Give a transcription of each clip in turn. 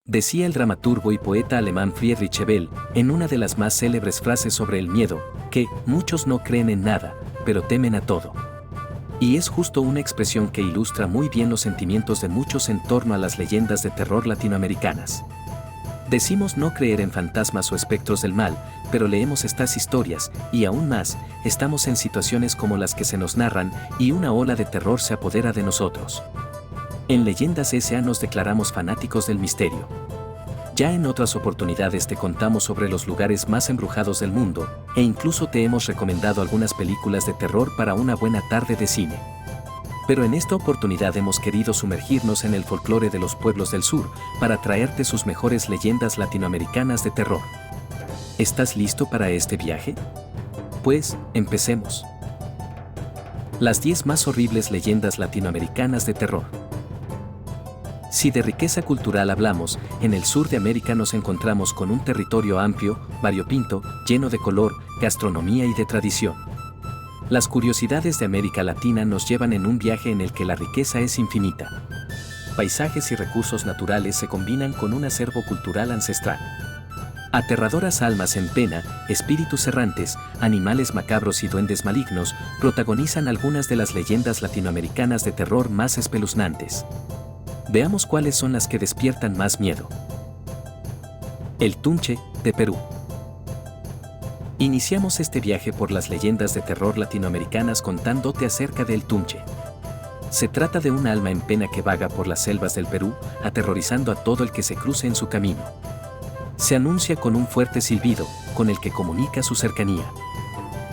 Decía el dramaturgo y poeta alemán Friedrich Hebel, en una de las más célebres frases sobre el miedo, que muchos no creen en nada, pero temen a todo. Y es justo una expresión que ilustra muy bien los sentimientos de muchos en torno a las leyendas de terror latinoamericanas. Decimos no creer en fantasmas o espectros del mal, pero leemos estas historias, y aún más, estamos en situaciones como las que se nos narran, y una ola de terror se apodera de nosotros. En Leyendas S.A. nos declaramos fanáticos del misterio. Ya en otras oportunidades te contamos sobre los lugares más embrujados del mundo, e incluso te hemos recomendado algunas películas de terror para una buena tarde de cine. Pero en esta oportunidad hemos querido sumergirnos en el folclore de los pueblos del sur, para traerte sus mejores leyendas latinoamericanas de terror. ¿Estás listo para este viaje? Pues, empecemos. Las 10 más horribles leyendas latinoamericanas de terror. Si de riqueza cultural hablamos, en el sur de América nos encontramos con un territorio amplio, variopinto, lleno de color, gastronomía y de tradición. Las curiosidades de América Latina nos llevan en un viaje en el que la riqueza es infinita. Paisajes y recursos naturales se combinan con un acervo cultural ancestral. Aterradoras almas en pena, espíritus errantes, animales macabros y duendes malignos protagonizan algunas de las leyendas latinoamericanas de terror más espeluznantes. Veamos cuáles son las que despiertan más miedo. El Tunche, de Perú. Iniciamos este viaje por las leyendas de terror latinoamericanas contándote acerca del Tunche. Se trata de un alma en pena que vaga por las selvas del Perú, aterrorizando a todo el que se cruce en su camino. Se anuncia con un fuerte silbido, con el que comunica su cercanía.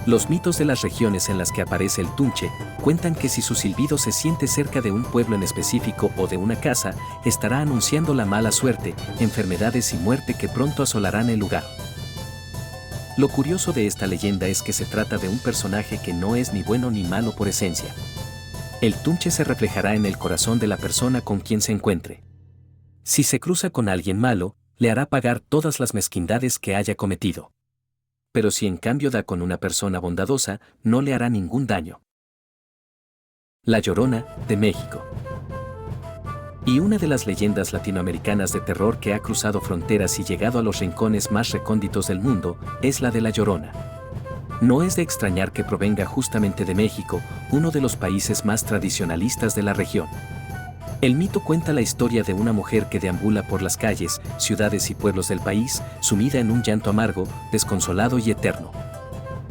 Los mitos de las regiones en las que aparece el Tunche cuentan que si su silbido se siente cerca de un pueblo en específico o de una casa, estará anunciando la mala suerte, enfermedades y muerte que pronto asolarán el lugar. Lo curioso de esta leyenda es que se trata de un personaje que no es ni bueno ni malo por esencia. El Tunche se reflejará en el corazón de la persona con quien se encuentre. Si se cruza con alguien malo, le hará pagar todas las mezquindades que haya cometido. Pero si en cambio da con una persona bondadosa, no le hará ningún daño. La Llorona, de México. Y una de las leyendas latinoamericanas de terror que ha cruzado fronteras y llegado a los rincones más recónditos del mundo, es la de La Llorona. No es de extrañar que provenga justamente de México, uno de los países más tradicionalistas de la región. El mito cuenta la historia de una mujer que deambula por las calles, ciudades y pueblos del país, sumida en un llanto amargo, desconsolado y eterno.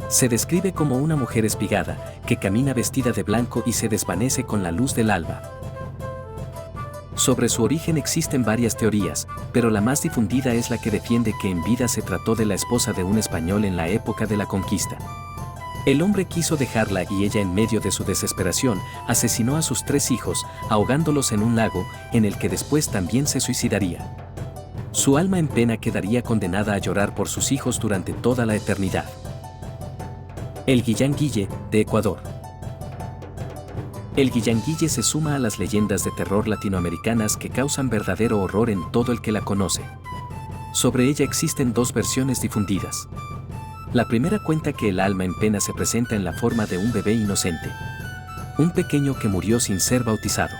Se describe como una mujer espigada, que camina vestida de blanco y se desvanece con la luz del alba. Sobre su origen existen varias teorías, pero la más difundida es la que defiende que en vida se trató de la esposa de un español en la época de la conquista. El hombre quiso dejarla y ella, en medio de su desesperación, asesinó a sus 3 hijos, ahogándolos en un lago, en el que después también se suicidaría. Su alma en pena quedaría condenada a llorar por sus hijos durante toda la eternidad. El Guillanguille, de Ecuador. El Guillanguille se suma a las leyendas de terror latinoamericanas que causan verdadero horror en todo el que la conoce. Sobre ella existen 2 versiones difundidas. La primera cuenta que el alma en pena se presenta en la forma de un bebé inocente. Un pequeño que murió sin ser bautizado.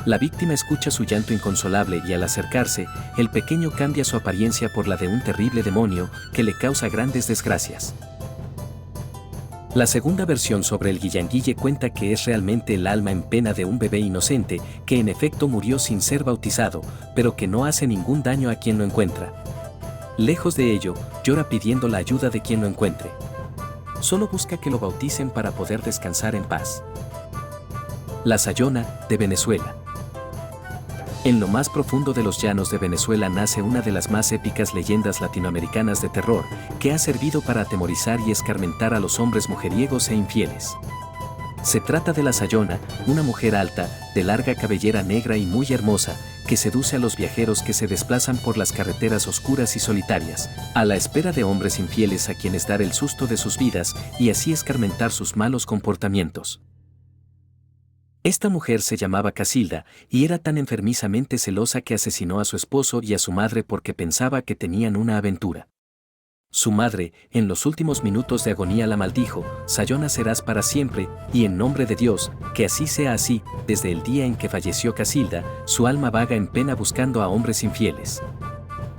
La víctima escucha su llanto inconsolable y al acercarse, el pequeño cambia su apariencia por la de un terrible demonio que le causa grandes desgracias. La segunda versión sobre el Guillanguille cuenta que es realmente el alma en pena de un bebé inocente que en efecto murió sin ser bautizado, pero que no hace ningún daño a quien lo encuentra. Lejos de ello, llora pidiendo la ayuda de quien lo encuentre. Solo busca que lo bauticen para poder descansar en paz. La Sayona, de Venezuela. En lo más profundo de los llanos de Venezuela nace una de las más épicas leyendas latinoamericanas de terror, que ha servido para atemorizar y escarmentar a los hombres mujeriegos e infieles. Se trata de la Sayona, una mujer alta, de larga cabellera negra y muy hermosa, que seduce a los viajeros que se desplazan por las carreteras oscuras y solitarias, a la espera de hombres infieles a quienes dar el susto de sus vidas y así escarmentar sus malos comportamientos. Esta mujer se llamaba Casilda y era tan enfermizamente celosa que asesinó a su esposo y a su madre porque pensaba que tenían una aventura. Su madre, en los últimos minutos de agonía, la maldijo: Sayona serás para siempre, y en nombre de Dios, que así sea así. Desde el día en que falleció Casilda, su alma vaga en pena buscando a hombres infieles.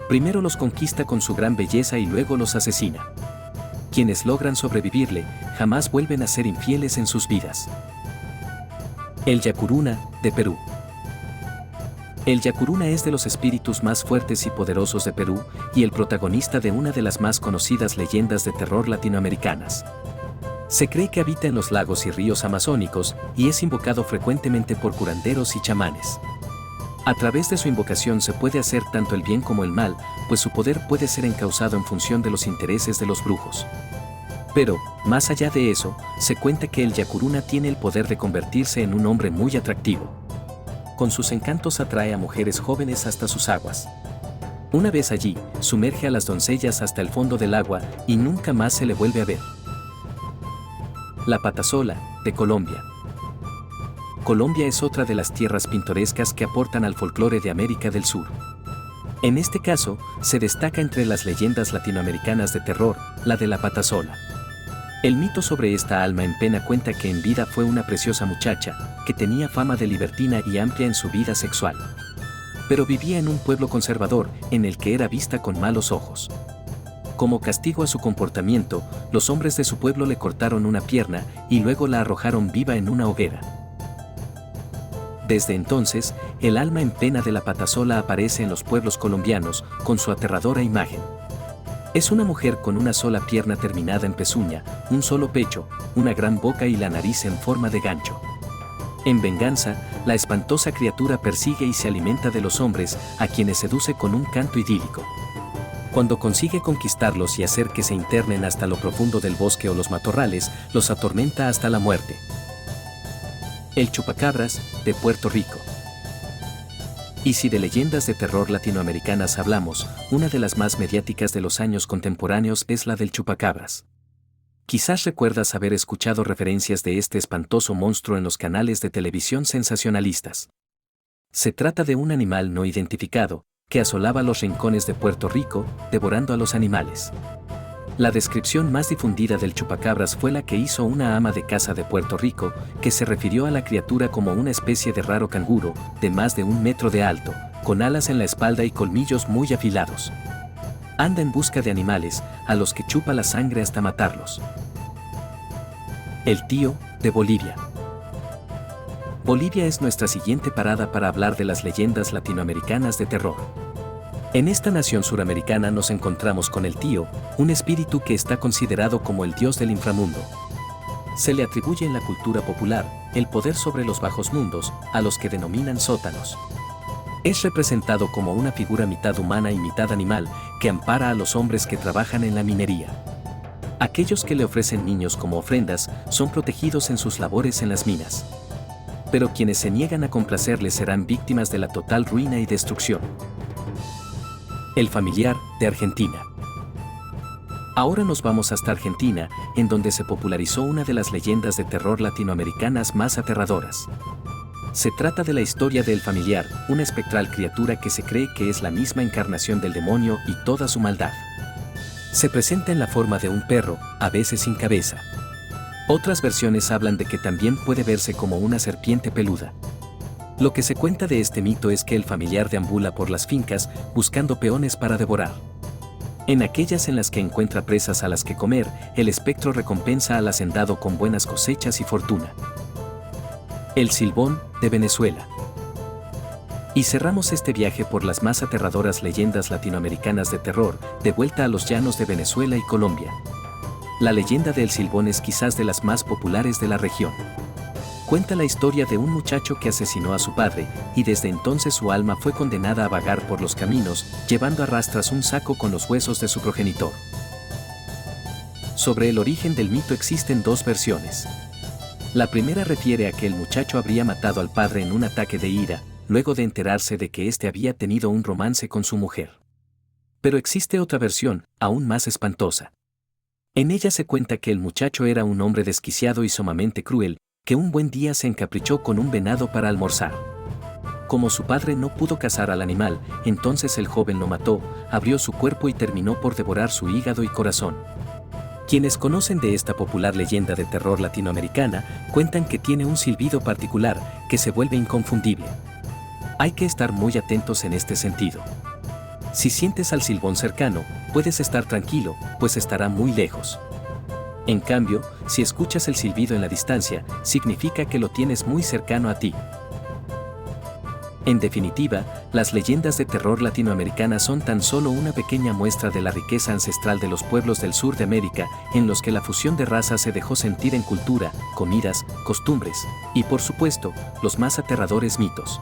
Primero los conquista con su gran belleza y luego los asesina. Quienes logran sobrevivirle, jamás vuelven a ser infieles en sus vidas. El Yacuruna, de Perú. El Yacuruna es de los espíritus más fuertes y poderosos de Perú, y el protagonista de una de las más conocidas leyendas de terror latinoamericanas. Se cree que habita en los lagos y ríos amazónicos, y es invocado frecuentemente por curanderos y chamanes. A través de su invocación se puede hacer tanto el bien como el mal, pues su poder puede ser encauzado en función de los intereses de los brujos. Pero, más allá de eso, se cuenta que el Yacuruna tiene el poder de convertirse en un hombre muy atractivo. Con sus encantos atrae a mujeres jóvenes hasta sus aguas. Una vez allí, sumerge a las doncellas hasta el fondo del agua y nunca más se le vuelve a ver. La Patasola, de Colombia. Colombia es otra de las tierras pintorescas que aportan al folclore de América del Sur. En este caso, se destaca entre las leyendas latinoamericanas de terror, la de la Patasola. El mito sobre esta alma en pena cuenta que en vida fue una preciosa muchacha, que tenía fama de libertina y amplia en su vida sexual. Pero vivía en un pueblo conservador, en el que era vista con malos ojos. Como castigo a su comportamiento, los hombres de su pueblo le cortaron una pierna y luego la arrojaron viva en una hoguera. Desde entonces, el alma en pena de la Patasola aparece en los pueblos colombianos, con su aterradora imagen. Es una mujer con una sola pierna terminada en pezuña, un solo pecho, una gran boca y la nariz en forma de gancho. En venganza, la espantosa criatura persigue y se alimenta de los hombres, a quienes seduce con un canto idílico. Cuando consigue conquistarlos y hacer que se internen hasta lo profundo del bosque o los matorrales, los atormenta hasta la muerte. El Chupacabras, de Puerto Rico. Y si de leyendas de terror latinoamericanas hablamos, una de las más mediáticas de los años contemporáneos es la del Chupacabras. Quizás recuerdas haber escuchado referencias de este espantoso monstruo en los canales de televisión sensacionalistas. Se trata de un animal no identificado, que asolaba los rincones de Puerto Rico, devorando a los animales. La descripción más difundida del chupacabras fue la que hizo una ama de casa de Puerto Rico, que se refirió a la criatura como una especie de raro canguro, de más de 1 metro de alto, con alas en la espalda y colmillos muy afilados. Anda en busca de animales, a los que chupa la sangre hasta matarlos. El Tío, de Bolivia. Bolivia es nuestra siguiente parada para hablar de las leyendas latinoamericanas de terror. En esta nación suramericana nos encontramos con el Tío, un espíritu que está considerado como el dios del inframundo. Se le atribuye en la cultura popular el poder sobre los bajos mundos, a los que denominan sótanos. Es representado como una figura mitad humana y mitad animal, que ampara a los hombres que trabajan en la minería. Aquellos que le ofrecen niños como ofrendas son protegidos en sus labores en las minas. Pero quienes se niegan a complacerle serán víctimas de la total ruina y destrucción. El Familiar, de Argentina. Ahora nos vamos hasta Argentina, en donde se popularizó una de las leyendas de terror latinoamericanas más aterradoras. Se trata de la historia de El Familiar, una espectral criatura que se cree que es la misma encarnación del demonio y toda su maldad. Se presenta en la forma de un perro, a veces sin cabeza. Otras versiones hablan de que también puede verse como una serpiente peluda. Lo que se cuenta de este mito es que el familiar deambula por las fincas buscando peones para devorar. En aquellas en las que encuentra presas a las que comer, el espectro recompensa al hacendado con buenas cosechas y fortuna. El Silbón, de Venezuela. Y cerramos este viaje por las más aterradoras leyendas latinoamericanas de terror, de vuelta a los llanos de Venezuela y Colombia. La leyenda del Silbón es quizás de las más populares de la región. Cuenta la historia de un muchacho que asesinó a su padre, y desde entonces su alma fue condenada a vagar por los caminos, llevando a rastras un saco con los huesos de su progenitor. Sobre el origen del mito existen 2 versiones. La primera refiere a que el muchacho habría matado al padre en un ataque de ira, luego de enterarse de que éste había tenido un romance con su mujer. Pero existe otra versión, aún más espantosa. En ella se cuenta que el muchacho era un hombre desquiciado y sumamente cruel, que un buen día se encaprichó con un venado para almorzar. Como su padre no pudo cazar al animal, entonces el joven lo mató, abrió su cuerpo y terminó por devorar su hígado y corazón. Quienes conocen de esta popular leyenda de terror latinoamericana cuentan que tiene un silbido particular que se vuelve inconfundible. Hay que estar muy atentos en este sentido. Si sientes al silbón cercano, puedes estar tranquilo, pues estará muy lejos. En cambio, si escuchas el silbido en la distancia, significa que lo tienes muy cercano a ti. En definitiva, las leyendas de terror latinoamericanas son tan solo una pequeña muestra de la riqueza ancestral de los pueblos del sur de América, en los que la fusión de razas se dejó sentir en cultura, comidas, costumbres y, por supuesto, los más aterradores mitos.